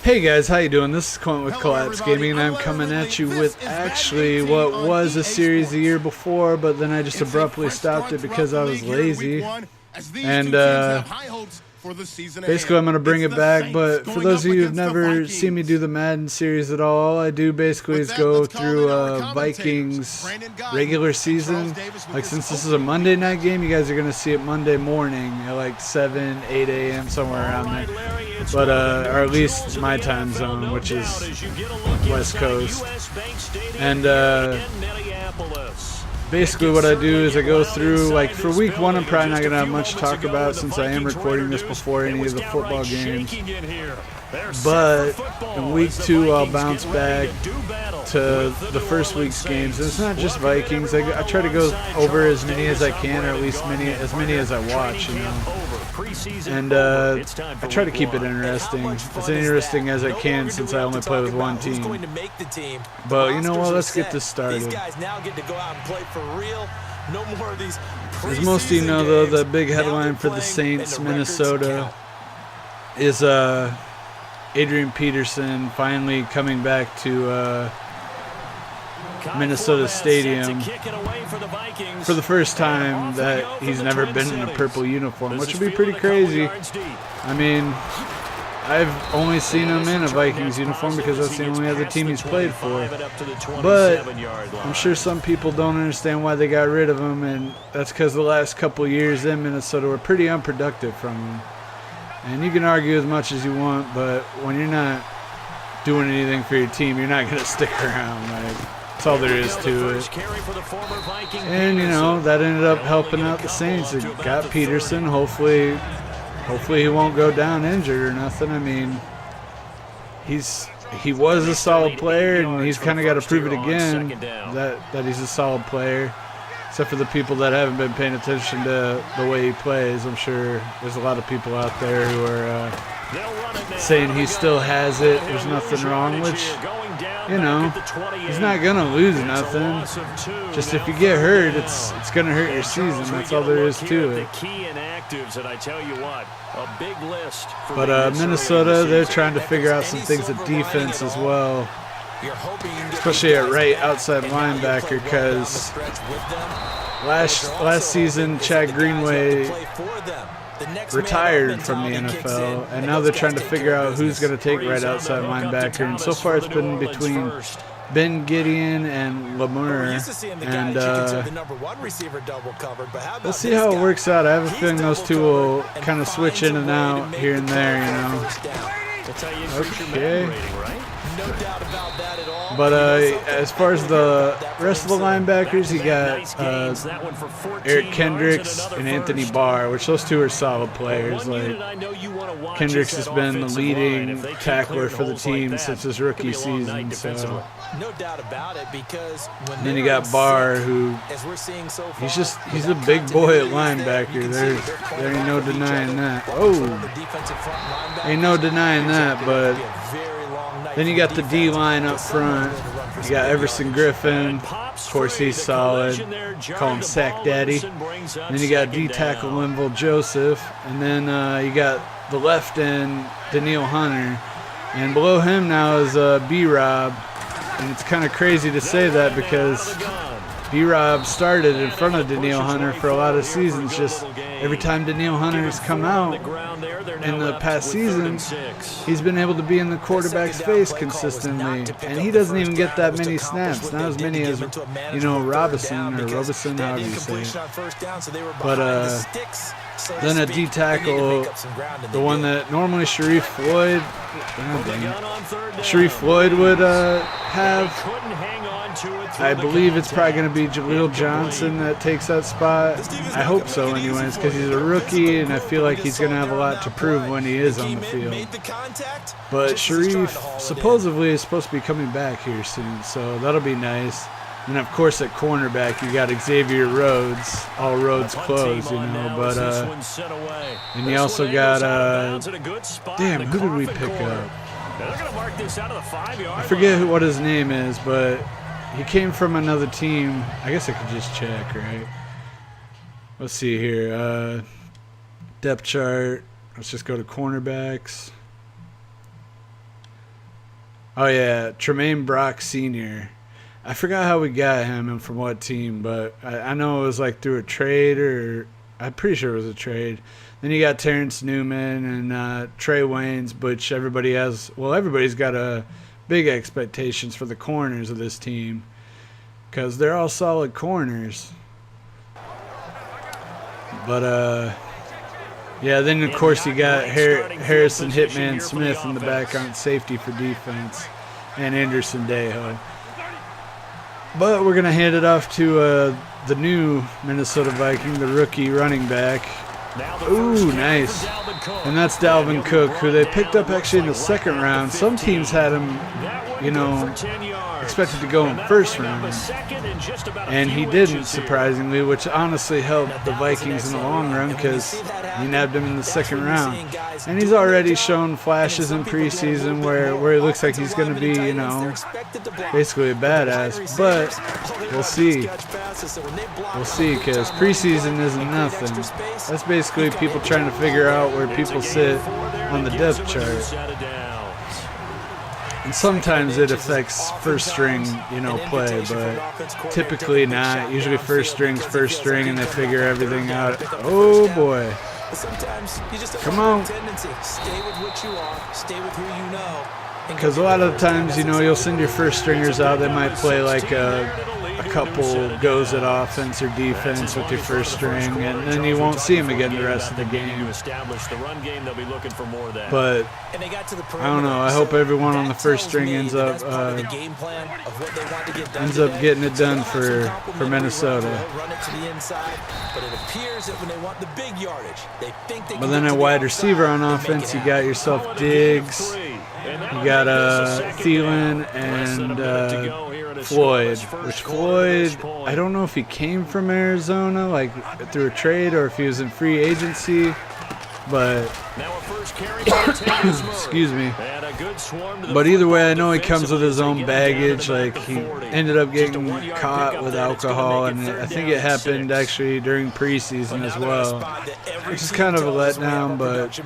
Hey guys, how you doing? This is Clint with Collapse Gaming, and I'm coming at you with actually what was a series the year before, but then I just abruptly stopped it because I was lazy. And basically I'm going to bring it back, but for those of you who've never seen me do the Madden series at all I do basically is go through Vikings regular season. Like, since this is a Monday night game, you guys are going to see it Monday morning at like 7, 8 a.m. somewhere around there. But, or at least my time zone, which is West Coast. And, basically what I do is I go through, like, for week one I'm probably not going to have much to talk about since I am recording this before any of the football games. But in week two I'll bounce back to the first week's games. And it's not just Vikings. I try to go over as many as I can, or at least as many as I watch, you know. And I try to keep it interesting, as interesting as I can, since I only play with one team. But you know what, let's get this started. As most of you know, though, the big headline for the Saints, Minnesota, is Adrian Peterson finally coming back to Minnesota Stadium for the first time that he's never been in a purple uniform, which would be pretty crazy. I mean, I've only seen him in a Vikings uniform because that's the only other team he's played for. But I'm sure some people don't understand why they got rid of him, and that's because the last couple years in Minnesota were pretty unproductive from him. And you can argue as much as you want, but when you're not doing anything for your team, you're not going to stick around. Like, that's all there is to it. And, you know, that ended up helping out the Saints. It got Peterson. Hopefully he won't go down injured or nothing. I mean, he was a solid player, and he's kind of got to prove it again that he's a solid player. Except for the people that haven't been paying attention to the way he plays. I'm sure there's a lot of people out there who are saying he still has it. There's nothing wrong, which, you know, he's not going to lose nothing. Just if you get hurt, it's going to hurt your season. That's all there is to it. But Minnesota, they're trying to figure out some things at defense as well. Especially at right outside linebacker, because last season Chad Greenway retired from the NFL, and now they're trying to figure out who's going to take right outside linebacker. And so far it's been between Ben Gideon and Lemur, and let's see how it works out. I have a feeling those two will kind of switch in and out here and there, you know. Okay. But as far as the rest of the linebackers, you got Eric Kendricks and Anthony Barr, which those two are solid players. Like, Kendricks has been the leading tackler for the team since his rookie season. So. And then you got Barr, who he's a big boy at linebacker. There ain't no denying that. Oh, ain't no denying that. But then you got the D-line up front. You got Everson Griffin. Of course, he's solid. Call him Sack Daddy. Then you got D-tackle Linval Joseph. And then you got the left end, Danielle Hunter. And below him now is B-Rob. And it's kind of crazy to say that because B-Rob started in front of Danielle Hunter for a lot of seasons. Just every time Danielle Hunter's come out in the past season, he's been able to be in the quarterback's face consistently. And he doesn't even get that many snaps. Not as many as, you know, Robinson, however you say it. But then a D-tackle, the one that normally Sharif Floyd would have. I believe it's probably going to be Jaleel Johnson that takes that spot. I hope so anyways, because he's a rookie, and I feel like he's going to have a lot to prove when he is on the field. But Sharif supposedly is supposed to be coming back here soon, so that'll be nice. And of course at cornerback you got Xavier Rhodes, all roads closed, you know, but and you also got damn, who did we pick up? I forget what his name is, but he came from another team. I guess I could just check, right? Let's see here. Depth chart. Let's just go to cornerbacks. Oh, yeah, Tremaine Brock Sr. I forgot how we got him and from what team, but I know it was like through a trade, or I'm pretty sure it was a trade. Then you got Terrence Newman and Trey Waynes, which everybody's got big expectations for the corners of this team because they're all solid corners. But, yeah, then, of course, you got Harrison Hitman Smith in the back on safety for defense and Anderson Dejo. But we're going to hand it off to the new Minnesota Viking, the rookie running back. Ooh, nice. And that's Dalvin Cook, who they picked up actually in the second round. Some teams had him, expected to go in first round. And he didn't, surprisingly, which honestly helped the Vikings in the long run because he nabbed him in the second round. And he's already shown flashes in preseason where he looks like he's going to be, basically a badass. But we'll see. We'll see, because preseason isn't nothing. That's basically people trying to figure out where people sit on the depth chart. And sometimes it affects first string, play, but typically not. Usually first string's first string and they figure everything out. Oh boy. Come on. Because a lot of the times, you'll send your first stringers out. They might play like a couple goes at offense or defense with your first string, and then you won't see them again the rest of the game. But I don't know. I hope everyone on the first string ends up getting it done for Minnesota. But then at wide receiver on offense, you got yourself Diggs, you got Thielen, and Floyd, which Floyd, I don't know if he came from Arizona, like through a trade, or if he was in free agency, but excuse me. But either way, I know he comes with his own baggage. Like, he ended up getting caught with alcohol, and I think it happened actually during preseason as well, which is kind of a letdown, but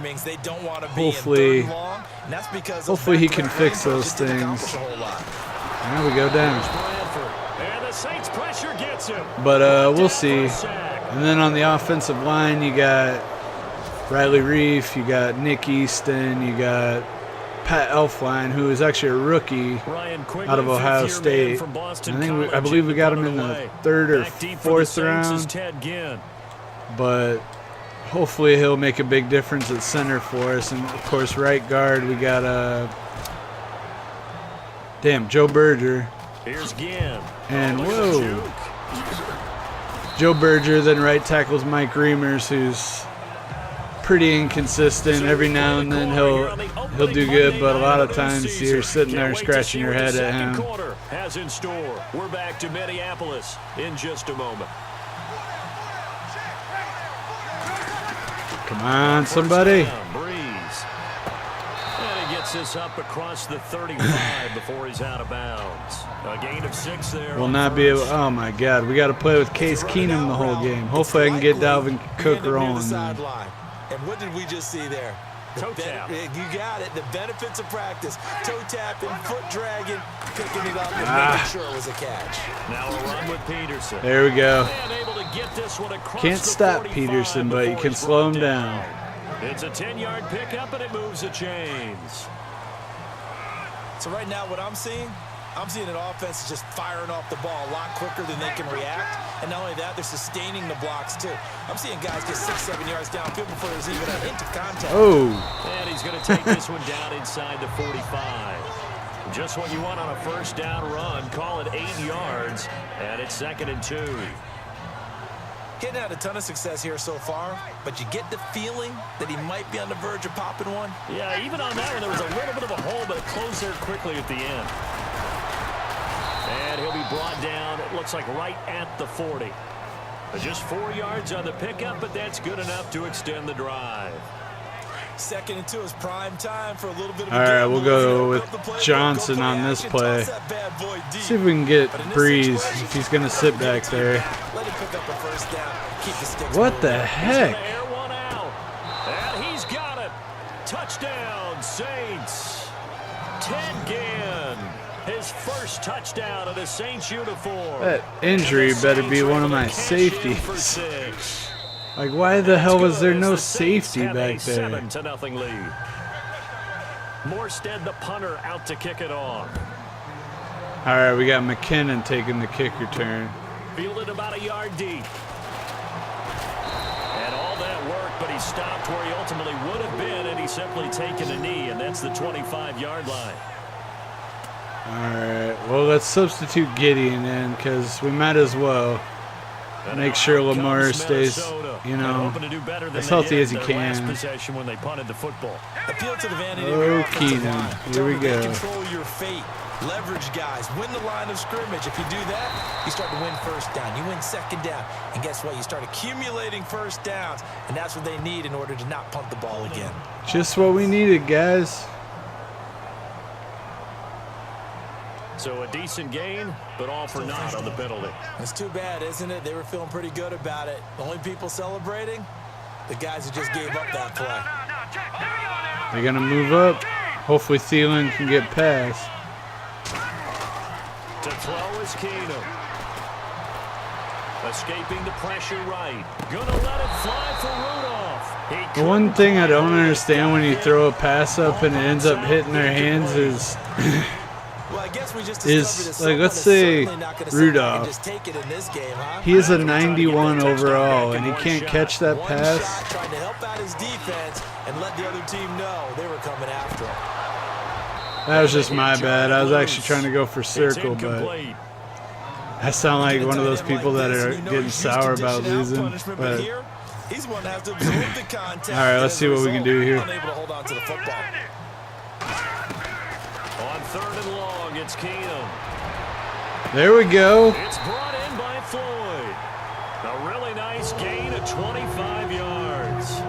hopefully he can fix those things. Now we go down. But we'll see. And then on the offensive line, you got Riley Reif, you got Nick Easton, you got Pat Elflein, who is actually a rookie out of Ohio State. I believe we got him in the third or fourth round. But hopefully he'll make a big difference at center for us. And, of course, right guard, we got Joe Berger. And whoa. Joe Berger, then right tackles Mike Reimers, who's pretty inconsistent. Every now and then he'll do good, but a lot of times you're sitting there scratching your head at him. Has in store. We're back to Minneapolis in just a moment. Come on, somebody. This up across the 35 before he's out of bounds. A gain of 6 there. Will not be able. Oh my God, we got to play with Case Keenum the whole game. Hopefully I can get Dalvin Cook rolling. And what did we just see there? Toe tap. You got it. The benefits of practice. Toe tapping, foot dragging, picking it up, and making sure it was a catch. Now a run with Peterson. There we go. Able to get this one across. Can't stop Peterson, but you can slow him down. It's a 10-yard pickup, and it moves the chains. So right now what I'm seeing an offense just firing off the ball a lot quicker than they can react. And not only that, they're sustaining the blocks too. I'm seeing guys get 6-7 yards downfield before there's even a hint of contact. Oh. And he's going to take this one down inside the 45. Just what you want on a first down run. Call it 8 yards, and it's 2nd and 2. Getting had a ton of success here so far, but you get the feeling that he might be on the verge of popping one. Yeah, even on that one, there was a little bit of a hole, but it closed there quickly at the end. And he'll be brought down, it looks like right at the 40. Just 4 yards on the pickup, but that's good enough to extend the drive. 2nd and 2 is prime time for a little bit of all right, we'll go with Johnson on this play. See if we can get Breeze if he's going to sit back there. What the heck? And he's got it. Touchdown, Saints. Ted Ginn. His first touchdown in a Saints uniform. That injury better be one of my safeties. Like, why the hell was there no safety back there? 7-0 lead. Morstead, the punter, out to kick it off. All right, we got McKinnon taking the kick return. Fielded about a yard deep. And all that work, but he stopped where he ultimately would have been, and he's simply taken a knee, and that's the 25-yard line. All right, well, let's substitute Gideon in because we might as well make sure Lamar stays, you know, as healthy as he can. When they punted the football. Appeal to the vanity of your offensive line. Keenum, here we go. Control your fate. Leverage guys. Win the line of scrimmage. If you do that, you start to win first down. You win second down. And guess what? You start accumulating first downs. And that's what they need in order to not punt the ball again. Just what we needed, guys. So a decent gain, but all for naught on the penalty. It's too bad, isn't it? They were feeling pretty good about it. The only people celebrating, the guys who just gave up that play. They're going to move up. Hopefully Thielen can get past. To throw is Keenum. Escaping the pressure right. Gonna let it fly for Rudolph. The one thing I don't understand when you throw a pass up and it ends up hitting their hands is... is like, let's say Rudolph, he is a 91 overall and he can't catch that pass. Trying to help out his defense and let the other team know they were coming after him. That was just my bad. I was actually trying to go for circle, but I sound like one of those people that are getting sour about losing. But all right, let's see what we can do here. On 3rd and long, it's Keenum. There we go. It's brought in by Floyd. A really nice gain of 25 yards.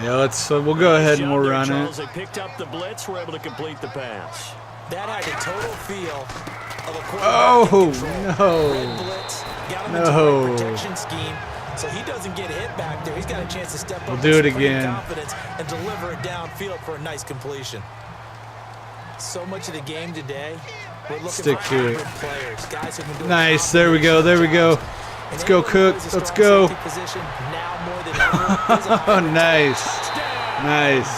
Yeah, we'll go ahead and we'll run it. They picked up the blitz, were able to complete the pass. That had a total feel of a quarterback. No. Protection scheme. So he doesn't get hit back there. He's got a chance to step up. We'll do it again. Confidence and deliver it downfield for a nice completion. So much of the game today, we're looking Stick for to it. players. Guys have been doing Nice. There we go. There we go. Let's go, Cook. Let's go. Oh, nice. Nice.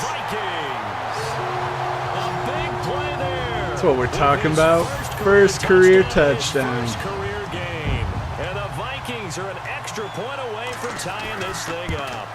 That's what we're talking about. First career touchdown. First career game. And the Vikings are an extra point away from tying this thing up.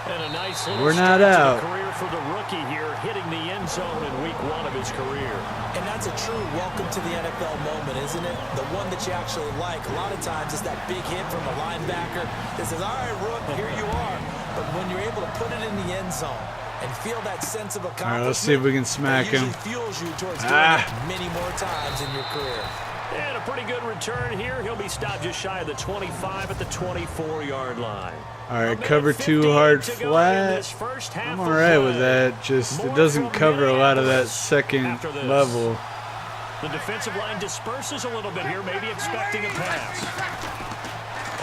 And a nice little we're not out. Career for the rookie here, hitting the end zone in week 1 of his career. And that's a true welcome to the NFL moment, isn't it? The one that you actually like. A lot of times it's that big hit from a linebacker that says, all right, Rook, here you are. But when you're able to put it in the end zone and feel that sense of accomplishment, all right, let's see if we can smack him. Fuels you towards doing it many more times in your career. And a pretty good return here. He'll be stopped just shy of the 25 at the 24-yard line. All right, cover 2 hard flat. I'm all right with that. Just it doesn't cover a lot of that second level. The defensive line disperses a little bit here, maybe expecting a pass.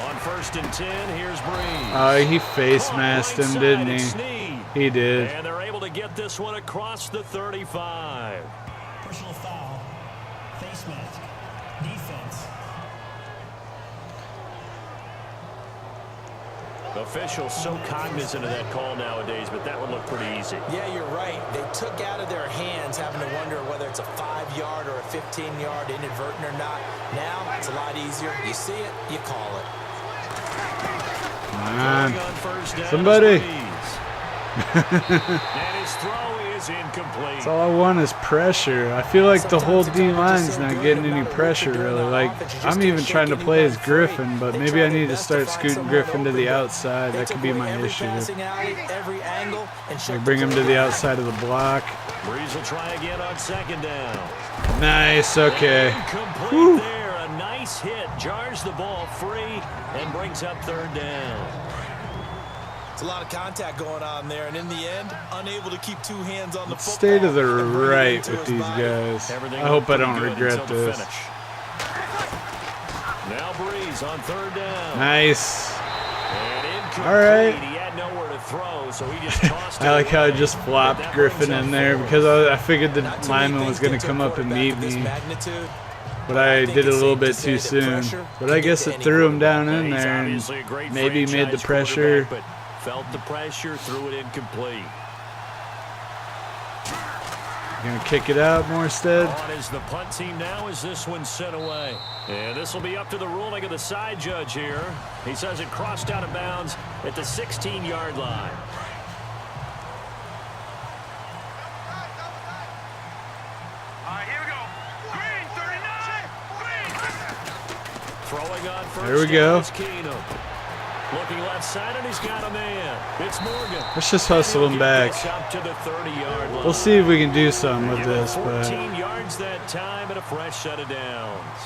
On 1st and 10, here's Breeze. He face masked him, didn't he? He did. And they're able to get this one across the 35. Personal foul. Face mask. Defense. Officials so cognizant of that call nowadays, but that one looked pretty easy. Yeah, you're right. They took out of their hands having to wonder whether it's a 5-yard or a 15-yard inadvertent or not. Now it's a lot easier. You see it, you call it. Come on. Somebody. And his throw is incomplete. That's all I want is pressure. I feel like the whole D-line's not getting any pressure, really. Like, I'm even trying to play as Griffin, but maybe I need to start scooting Griffin to the outside. That could be my issue. Like, bring him to the outside of the block. Breeze will try again on 2nd down. Nice, okay. Complete there. A nice hit. Jars the ball free and brings up 3rd down. It's a lot of contact going on there, and in the end, unable to keep 2 hands on the football. Stay to the right with these guys. I hope I don't regret this. Now Breeze on 3rd down. Nice. And all right. He had nowhere to to throw, so he just tossed I like how I away. just flopped That Griffin brings up in there 4th. because I figured the Not too many lineman was things going get to come up and quarterback meet of this me. magnitude, But I think did it a it's little safe to bit say too that soon. pressure But can I get guess to it any threw him down Yeah, in he's there and obviously a great maybe made the franchise pressure. quarterback, but felt the pressure, threw it incomplete. Gonna kick it out, Morstead. On is the punt team now as this one's sent away. And this will be up to the ruling of the side judge here. He says it crossed out of bounds at the 16-yard line. Throwing on first There we down go. is Keenum. Looking left side, and he's got a man. It's Morgan. Let's just hustle him He'll back. get this up to the 30-yard line. We'll see if we can do something with Give him this, 14 but yards that time and a fresh set of downs.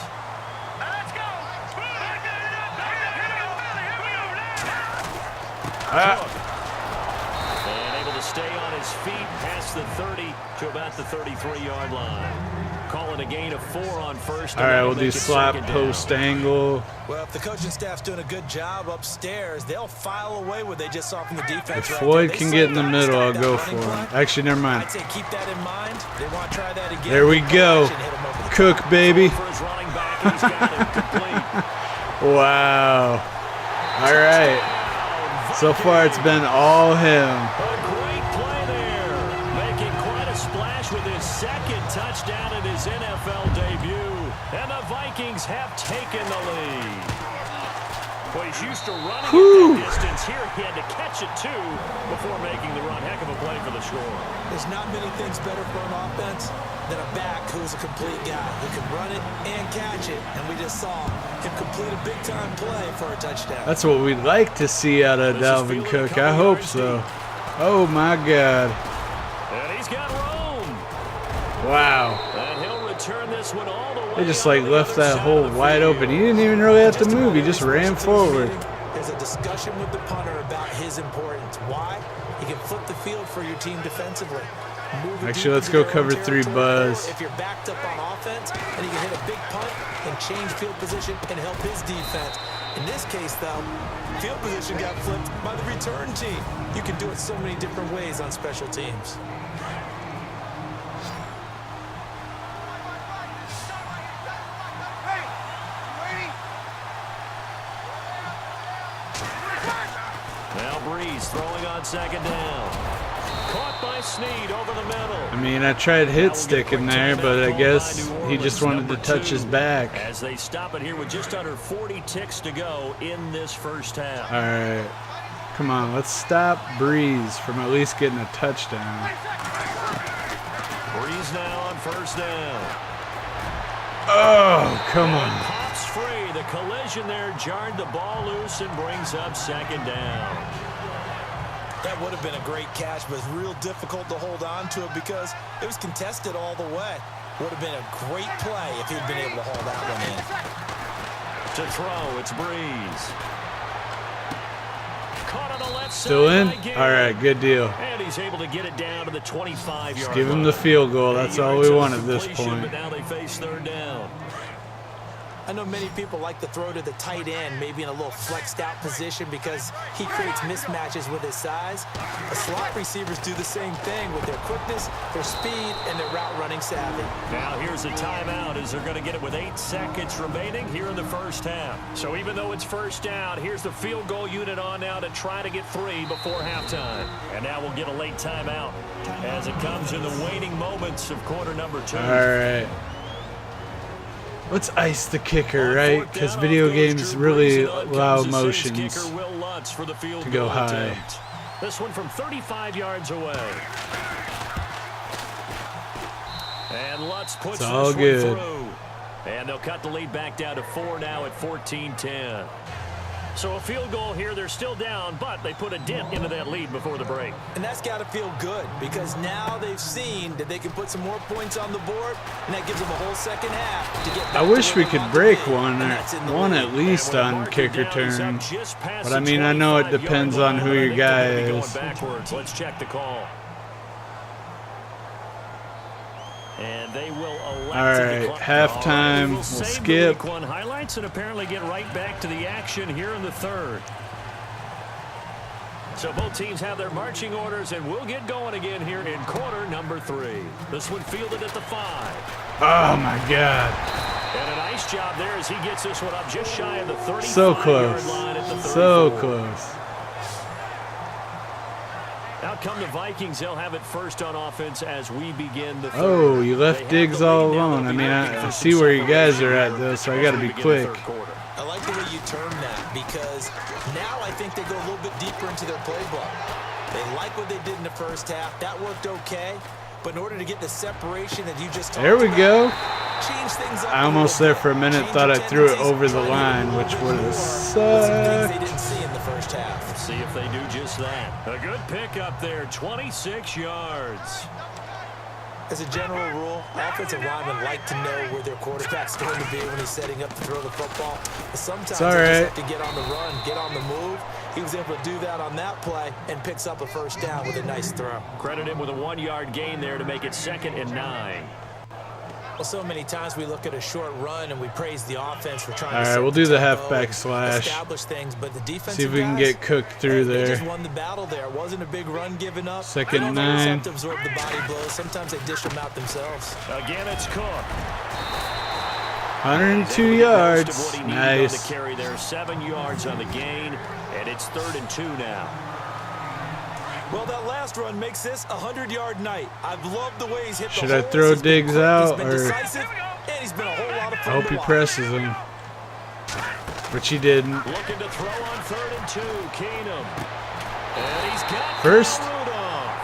And able to stay on his feet past the 30 to about the 33-yard line. Calling a gain of 4 on first. all right, we'll do slap post angle. Well, if the coaching staff's doing a good job upstairs, they'll file away what they just saw from the defense. If right Floyd there. They can get in the sold out, middle, I'll stopped go that for running him. play. Actually, never mind. I'd say keep that in mind. They want to try that again. There we go. Cook, baby. For his running back, and he's got it complete. Wow. All right. So far, it's been all him. A great play there, making quite a splash with his second touchdown in his NFL debut. And the Vikings have taken the lead. Well, he's used to running at that distance. Here he had to catch it, too, before making the run. Heck of a play for the score. There's not many things better for an offense than a back who's a complete guy who can run it and catch it. And we just saw him complete a big-time play for a touchdown. That's what we'd like to see out of Dalvin Cook. I hope so. Oh, my God. And he's got room. Wow. And he'll return this one all the way. They just like left that hole wide open. He didn't even really have to move. He just ran forward. There's a discussion with the punter about his importance. Why? He can flip the field for your team defensively. Move it Actually, deep let's into go their cover own 3 territory, Buzz. or if you're backed up on offense and he can hit a big punt and change field position and help his defense. In this case, though, field position got flipped by the return team. You can do it so many different ways on special teams. Now Breeze throwing on second down. Caught by Snead over the middle. I mean, I tried hit stick in there, but I guess he just wanted to touch his back. As they stop it here with just under 40 ticks to go in this first half. All right. Come on, let's stop Breeze from at least getting a touchdown. Breeze now on first down. Oh, come on. Pops free. The collision there jarred the ball loose and brings up second down. That would have been a great catch, but it's real difficult to hold on to it because it was contested all the way. Would have been a great play if he'd been able to hold that one in. To throw, it's Breeze. Caught on the left Still side in? by Gill. All right, good deal. And he's able to get it down to the 25-yard Just line. give him the field goal. That's all we want at this point. But now they face third down. I know many people like to throw to the tight end, maybe in a little flexed out position because he creates mismatches with his size. The slot receivers do the same thing with their quickness, their speed, and their route running savvy. Now here's a timeout as they're going to get it with 8 seconds remaining here in the first half. So even though it's first down, here's the field goal unit on now to try to get 3 before halftime. And now we'll get a late timeout as it comes in the waning moments of quarter number 2. All right. Let's ice the kicker, right? Because video games really allow motions to go high. This one from 35 yards away. And Lutz puts It's all this good. one through. And they'll cut the lead back down to 4 now at 14-10. So a field goal here, they're still down, but they put a dent into that lead before the break. And that's got to feel good because now they've seen that they can put some more points on the board, and that gives them a whole second half to get back I wish to we where they could want to break be, one and that's in the at lead. least And with on marker kicker down, he's turn. up just past But I the mean, I know it 25-yard depends line, on who but I your think they're guy gonna be going is. backwards. Let's check the call. And they will elect All to right, decline. halftime, We'll we'll save the skip. week 1 highlights and apparently get right back to the action here in the third. So both teams have their marching orders, and we'll get going again here in quarter number 3. This one fielded at the 5. Oh, my God. And a nice job there as he gets this one up just shy of the 35-yard So close. line at the 34. So close. Out come the Vikings. They'll have it first on offense as we begin the third. Oh, you left Diggs all alone. I mean, I see where you guys are at, though, so I got to be quick. I like the way you term that because now I think they go a little bit deeper into their playbook. They like what they did in the first half. That worked okay. But in order to get the separation that you just talked There we go. change things up I almost there for a minute thought I threw it over the line, which would have sucked. they didn't see in the first half. Let's see if they do just that. A good pickup there, 26 yards. As a general rule, offensive linemen like to know where their quarterback's going to be when he's setting up to throw the football. But sometimes they just have to get on the run, get on the move. He was able to do that on that play and picks up a first down with a nice throw. Credit him with a 1-yard gain there to make it 2nd and 9. Well, so many times we look at a short run and we praise the offense for trying to All right, we'll do the halfback slash. establish things, but the defensive See if we can guys, get cooked through they just there. won the battle there. It wasn't a big run given up. 2nd They don't and always 9. have to absorb the body blows. Sometimes they dish them out themselves. Again, it's Cook. 102 Most yards. of what he needed on Nice. the carry there, 7 yards on the gain, and it's 3rd and 2 now. Well, that last run makes this a 100-yard night. I've loved the way he's hit the Should I holes. throw He's been Diggs quick, out, he's been or- decisive, and he's been a whole lot of I fun hope to he watch. presses him. Which he didn't. Looking to throw on 3rd and 2, Keenum. And he's got First. Rudolph.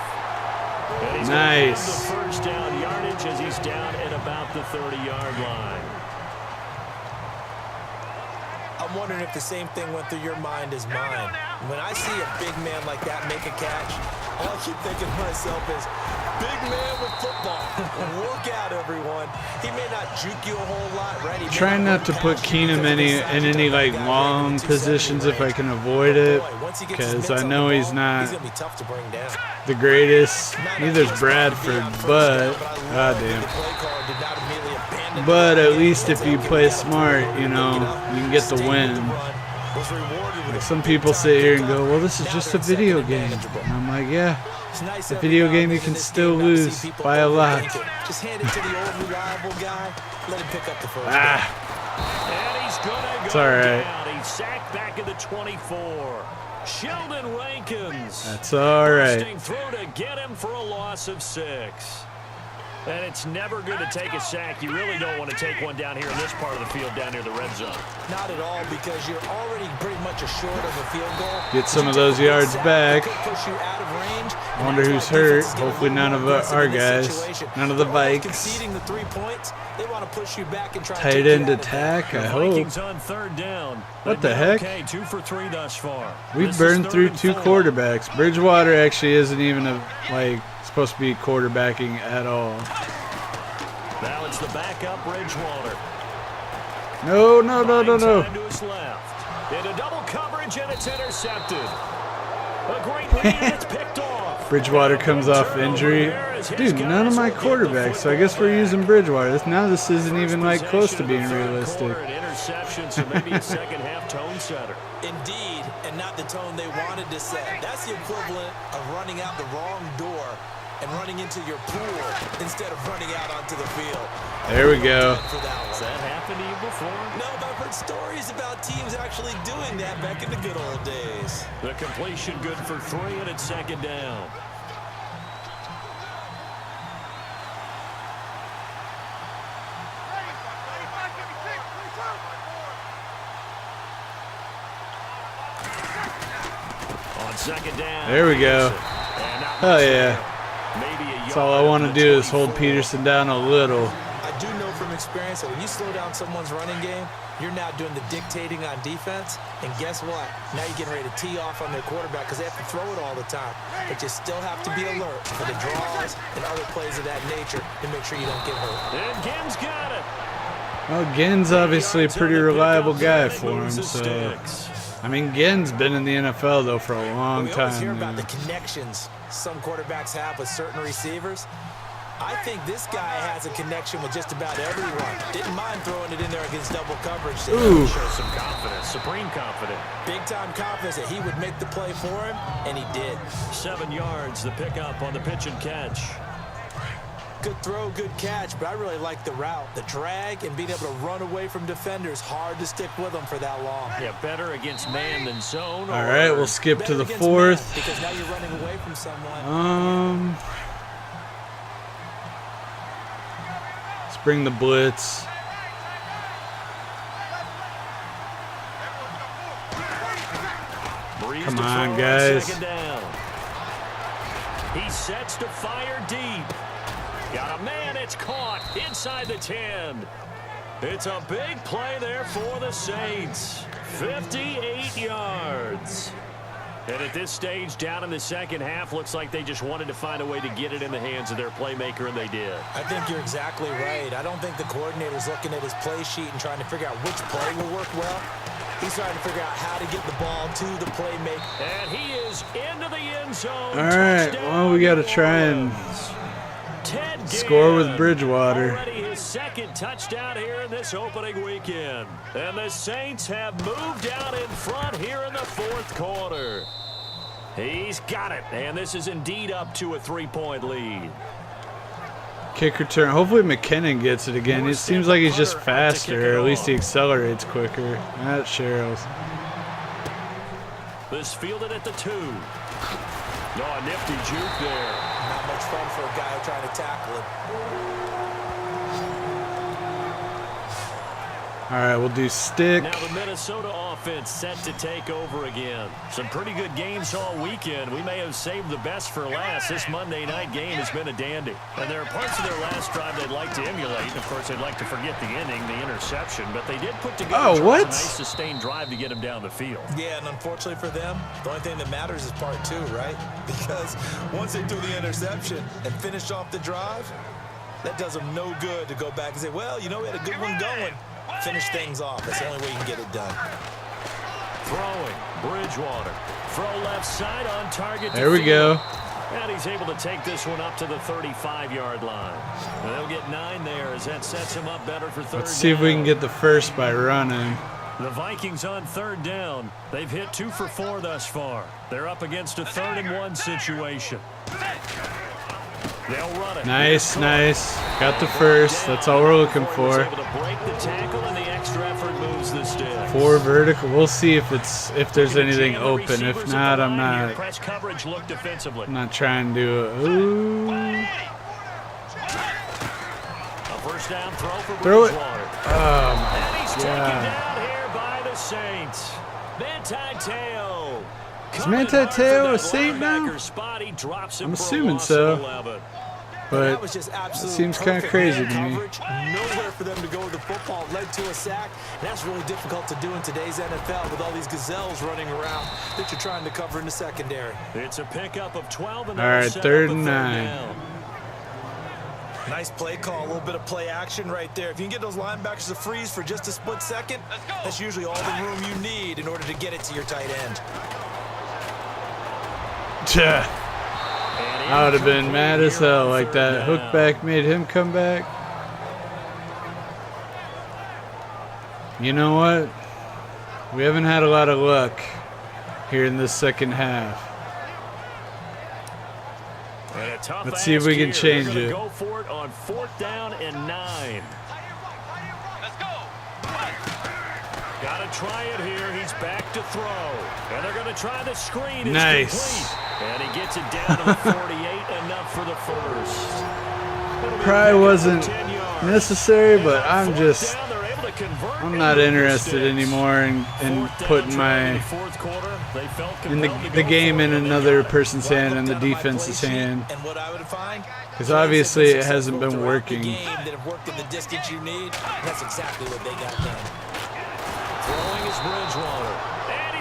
And he's Nice. gonna have the first down yardage as he's down at about the 30-yard line. I'm wondering if the same thing went through your mind as mine. When I see a big man like that make a catch, all I keep thinking to myself is, big man with football. Work out, everyone. He may not juke you a whole lot, right? He may Trying not to put Keenum in any like long positions if I can avoid it, because I know he's not gonna be tough to bring down. the greatest. Neither's Bradford, but goddamn. But at least if you play smart, you know, you can get the win. Like some people sit here and go, well, this is just a video game. And I'm like, yeah, it's a video game you can still lose by a lot. Just hand it to the old reliable guy. Let him pick up the first. And he's gonna It's go all right. down. He's sacked back at the 24. Sheldon Rankins. That's all right. Bursting through to get him for a loss of 6. And it's never good to take a sack. You really don't want to take one down here in this part of the field down near the red zone. Not at all, because you're already pretty much short of a field goal. Get some of those yards back. I wonder who's hurt. Hopefully none of our guys. None of the Vikes. Conceding the 3 points, they want to push you back and try to Tight take you end out of attack, there. I hope. Vikings on 3rd down. What the They've heck? been Okay, 2 for 3 thus far. We've This is burned 3rd through and 2 4. quarterbacks. Bridgewater actually isn't even supposed to be quarterbacking at all. Now it's the backup Bridgewater. No. Time to his left. Into double coverage, and it's intercepted. A great lead, and it's picked off. Bridgewater comes off Turnover injury. here as his Dude, none of guys my will get the quarterbacks, so I guess we're football using back. Bridgewater. Now this isn't even like First close to possession being of the third realistic. quarter, an interception, so maybe a second half tone setter. Indeed, and not the tone they wanted to set. That's the equivalent of running out the wrong door and running into your pool instead of running out onto the field. There we go. For that Has one. that happened to you before? No, but I've heard stories about teams actually doing that back in the good old days. The completion good for 3, and it's 2nd down. On 2nd down. There we go. And not Hell much yeah. there. Maybe a That's all I yard want at to the do is hold 24. Peterson down a little. I do know from experience that when you slow down someone's running game, you're now doing the dictating on defense. And guess what? Now you're getting ready to tee off on their quarterback because they have to throw it all the time. But you still have to be alert for the draws and other plays of that nature to make sure you don't get hurt. And Ginn's got it. Well, Ginn's obviously a pretty reliable guy for him, Moves the so. sticks. I mean, Ginn's been in the NFL, though, for a long We always hear time about now. the connections some quarterbacks have with certain receivers. I think this guy has a connection with just about everyone. Didn't mind throwing it in there against double coverage. Ooh. Shows some confidence, supreme confidence. Big-time confidence that he would make the play for him, and he did. 7 yards, the pickup on the pitch and catch. Good throw, good catch, but I really like the route. The drag and being able to run away from defenders, hard to stick with them for that long. Yeah, better against man than zone. All right, we'll skip to the 4th. Because now you're running away from someone. Let's bring the blitz. Come on, guys. Second down. He sets to fire deep. Got a man, it's caught inside the 10. It's a big play there for the Saints. 58 yards. And at this stage, down in the second half, looks like they just wanted to find a way to get it in the hands of their playmaker, and they did. I think you're exactly right. I don't think the coordinator's looking at his play sheet and trying to figure out which play will work well. He's trying to figure out how to get the ball to the playmaker. And he is into the end zone. All right, well, we got to try and score with Bridgewater. Already his second touchdown here in this opening weekend. And the Saints have moved out in front here in the 4th quarter. He's got it, and this is indeed up to a 3-point lead. Kick return. Hopefully McKinnon gets it again. It seems like he's just faster, or at least he accelerates quicker. That's Sherrill's. This fielded at the 2. No, a nifty juke there. Not much fun for a guy trying to tackle him. All right, we'll do stick. Now the Minnesota offense set to take over again. Some pretty good games all weekend. We may have saved the best for last. This Monday night game has been a dandy. And there are parts of their last drive they'd like to emulate. And, of course, they'd like to forget the inning, the interception. But they did put together a nice sustained drive to get him down the field. Yeah, and unfortunately for them, the only thing that matters is part 2, right? Because once they threw the interception and finished off the drive, that does them no good to go back and say, well, you know, we had a good one going. Finish things off. That's the only way you can get it done. Throwing. Bridgewater. Throw left side on target. There we go. And he's able to take this one up to the 35-yard line. And they'll get 9 there as that sets him up better for 3rd down. Let's see if we can get the first by running. The Vikings on 3rd down. They've hit 2 for 4 thus far. They're up against a 3rd and 1 situation. They'll run it. Nice, nice. Got the first. That's all we're looking for. Able to break the tackle, and the extra effort moves the sticks. 4 vertical. We'll see if there's anything open. If not, I'm not. Press coverage look defensively. I'm not trying to do it. Ooh. A first down throw for Throw it. Bridgewater. Oh my And he's taken God. down here by the Saints. Manti-Te'o. Is Manti-Te'o a Saint now? I'm assuming so. But it seems kind of crazy to me. Nowhere for them to go with the football. Led to a sack. And that's really difficult to do in today's NFL with all these gazelles running around that you're trying to cover in the secondary. It's a pickup of 12. And all right, 3rd and 9. Nice play call, a little bit of play action right there. If you can get those linebackers to freeze for just a split second, that's usually all the room you need in order to get it to your tight end. I would have been mad as hell like that. Hookback made him come back. You know what? We haven't had a lot of luck here in this second half. Let's see if we can change it. Go for it on 4th down and 9. Got to try it here. He's back to throw. And they're going to try the screen. It's nice. Complete. And he gets it down to the 48, enough for the first. Probably wasn't necessary, but I'm not interested anymore in putting the game in another person's hand and the defense's hand. Because obviously it hasn't been working.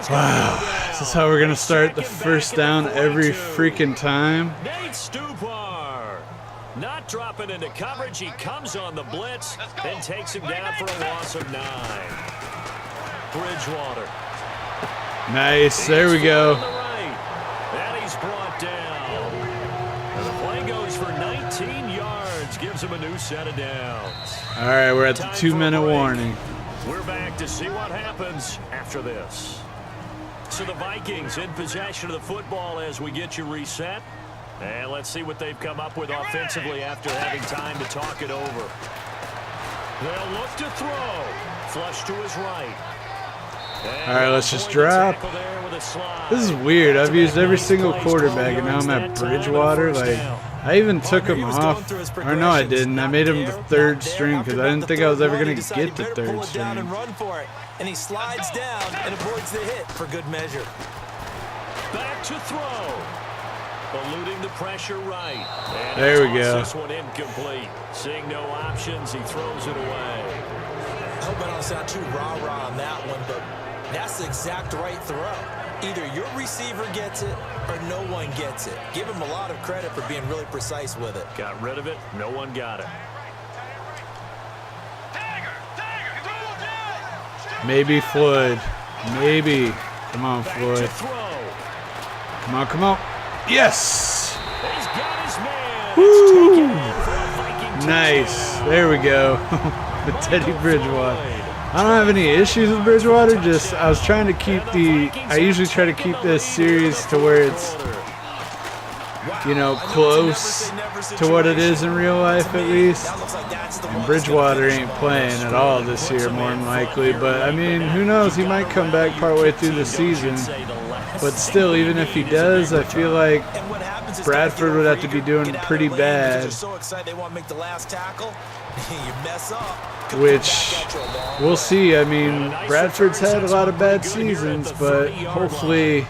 Wow, this is how we're going to start the first down every freaking time. Nate Stupar not dropping into coverage. He comes on the blitz and takes him down for a loss of 9. Bridgewater. Nice, there we go. And he's brought down. And the play goes for 19 yards. yards, gives him a new set of downs. All right, we're at the 2-minute warning. We're back to see what happens after this. So the Vikings in possession of the football as we get you reset. And let's see what they've come up with offensively after having time to talk it over. They'll look to throw. Flush to his right. All right, let's just drop. This is weird. I've used every single quarterback, and now I'm at Bridgewater. Like, I even took him off. Or no, I didn't. I made him the third string because I didn't think I was ever going to get the third string. And he slides down and avoids the hit for good measure. Back to throw. Eluding the pressure right. And there we go. This one incomplete. Seeing no options, he throws it away. I hope I don't sound too rah-rah on that one, but that's the exact right throw. Either your receiver gets it or no one gets it. Give him a lot of credit for being really precise with it. Got rid of it. No one got it. Maybe Floyd. Maybe. Come on, Floyd. Come on, come on. Yes! He's got his man. Woo! Nice. There we go. The Teddy Bridgewater. I don't have any issues with Bridgewater. Just I was trying to keep I usually try to keep this series to where it's, you know, close to what it is in real life at least. And Bridgewater ain't playing at all this year, more than likely. But I mean, who knows? He might come back partway through the season. But still, even if he does, I feel like Bradford would have to be doing pretty bad. Which we'll see. I mean, Bradford's had a lot of bad seasons, but hopefully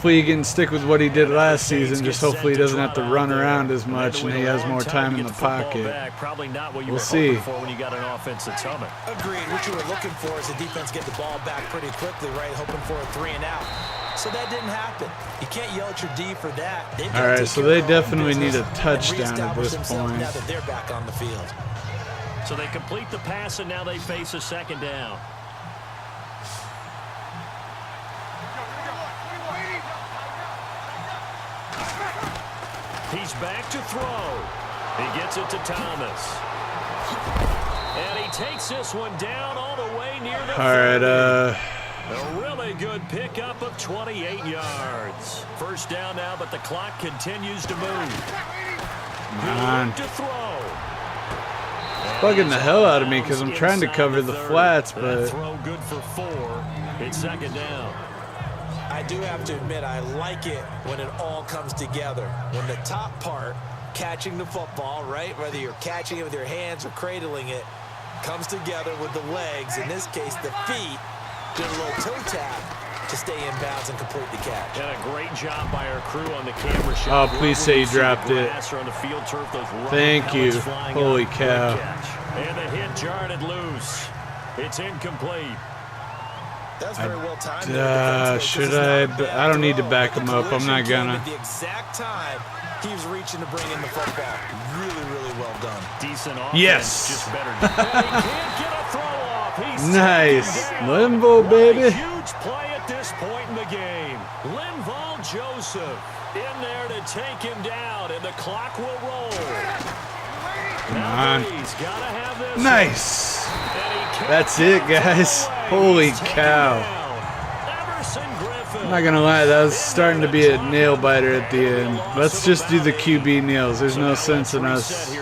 he can stick with what he did last season. Just hopefully he doesn't have to run around as much and he has more time in the pocket. We'll see. When you got an offense that's humming. Agreed. What you were looking for is the defense get the ball back pretty quickly, right? Hoping for a 3 and out. So that didn't happen. You can't yell at your D for that. All right, so they definitely need a touchdown at this point. Now that they're back on the field. So they complete the pass, and now they face a second down. He's back to throw. He gets it to Thomas. And he takes this one down all the way near the 30. A really good pickup of 28 yards. First down now, but the clock continues to move. Man. To throw. Bugging the hell out of me because I'm trying to cover the flats, but throw good for 4. It's second down. I do have to admit, I like it when it all comes together. When the top part, catching the football, right, whether you're catching it with your hands or cradling it, comes together with the legs, in this case the feet, did a little toe tap to stay in bounds and complete the catch. And a great job by our crew on the camera shot. Oh, please say you dropped it. Thank you. Holy cow. And the hit jarred it loose. It's incomplete. That's very well timed. Should I don't need to back him up. I'm not gonna. The exact time he was reaching to bring in the football. Really, really well done. Decent offense. Yes. Just better. He can't get a throw off. He's nice. Limbo, baby. Huge play at this point in the game. Linval Joseph in there to take him down, and the clock will roll. Come on. Gotta have this. Nice. That's it, guys. Holy cow. I'm not going to lie, that was starting to be a nail biter at the end. Let's just do the QB kneels. There's no sense in us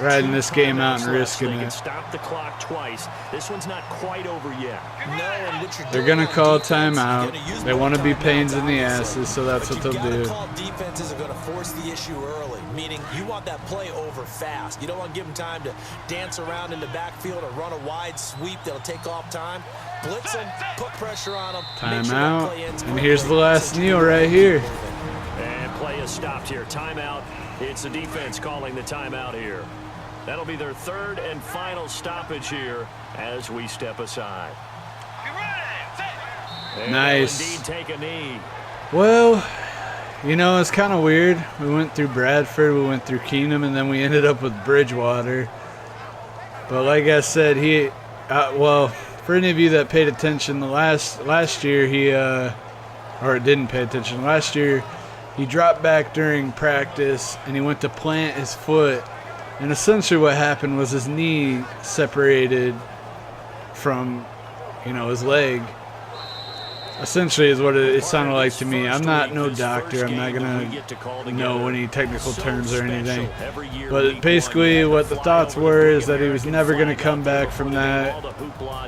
riding this game out and risking it. Stop the clock twice. This one's not quite over yet. They're going to call a timeout. They want to be pains in the asses, so that's what they'll do. Defenses are going to force the issue early, meaning you want that play over fast. You don't want to give them time to dance around in the backfield or run a wide sweep that'll take off time. Blitz them, put pressure on them. Timeout. And here's the last kneel right here. And play is stopped here. Timeout. It's the defense calling the timeout here. That'll be their third and final stoppage here as we step aside. Nice. Indeed take a knee. Well, you know, it's kind of weird. We went through Bradford, we went through Keenum, and then we ended up with Bridgewater. But like I said, well, for any of you that paid attention, last year or didn't pay attention, last year he dropped back during practice, and he went to plant his foot. And essentially what happened was his knee separated from, his leg. Essentially is what it sounded like to me. I'm not no doctor. I'm not going to know any technical terms or anything. But basically what the thoughts were is that he was never going to come back from that.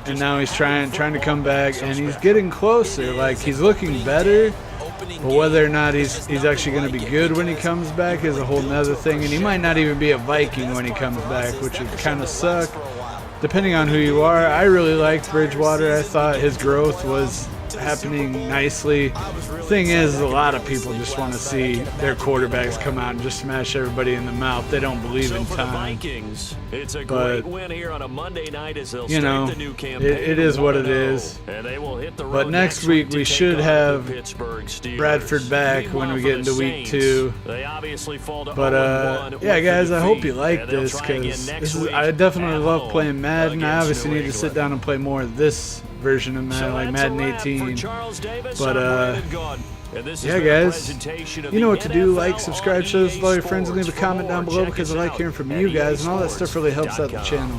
And now he's trying to come back, and he's getting closer. Like, he's looking better. But whether or not he's actually going to be good when he comes back is a whole nother thing. And he might not even be a Viking when he comes back, which would kind of suck. Depending on who you are, I really liked Bridgewater. I thought his growth was happening nicely. Thing is, a lot of people just want to see their quarterbacks come out and just smash everybody in the mouth. They don't believe in time. It's a but great win here on a Monday night as they'll it is what it is. But next week we should have Bradford back when we get into week 2. But yeah, guys, I hope you like this, because I definitely love playing Madden. I obviously need to sit down and play more of this version of Madden, like Madden 18. But yeah, guys, you know what to do. Like, subscribe, share this with all your friends, and leave a comment down below, because I like hearing from you guys, and all that stuff really helps out the channel.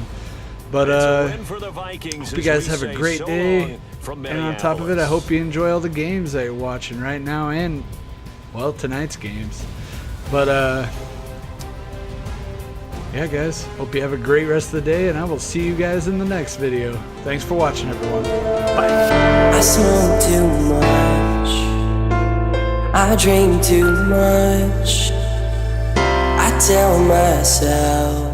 But hope you guys have a great day, and on top of it, I hope you enjoy all the games that you're watching right now, and, well, tonight's games. But yeah, guys, hope you have a great rest of the day, and I will see you guys in the next video. Thanks for watching, everyone. Bye. I smoke too much, I drink too much, I tell myself